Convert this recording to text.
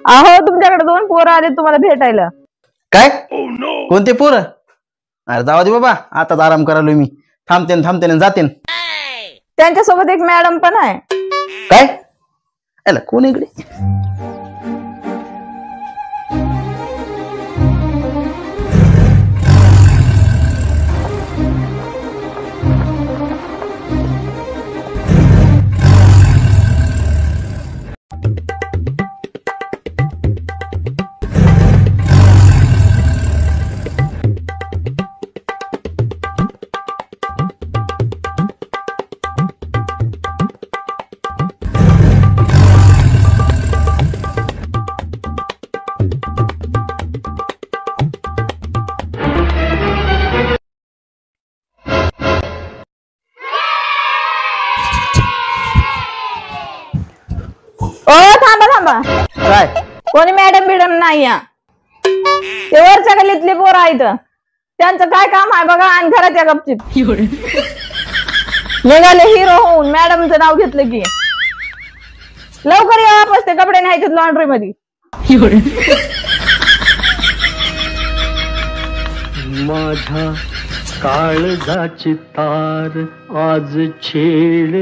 अहो तुमच्याकडे 2 पोरं आले तुम्हाला भेटायला. काय कोणते पोर? अरे जाऊ दे बाबा, आताच आराम करायलो मी. थांबते ना जाते. त्यांच्यासोबत एक मॅडम पण आहे. काय याला कोण इकडे? ओ थांबा. काय कोणी मॅडम बिडम नाही या. ते वरच्या गल्लीतले पोरं आहेत. त्यांचं काय काम आहे बघा आणि घराच्या गपचिप निघाले हिरो होऊन. मॅडमचं नाव घेतलं की लवकर या वापस, ते कपडे न्यायचे लॉन्ड्री मध्ये. माझ्या काळजाची तार आज छेड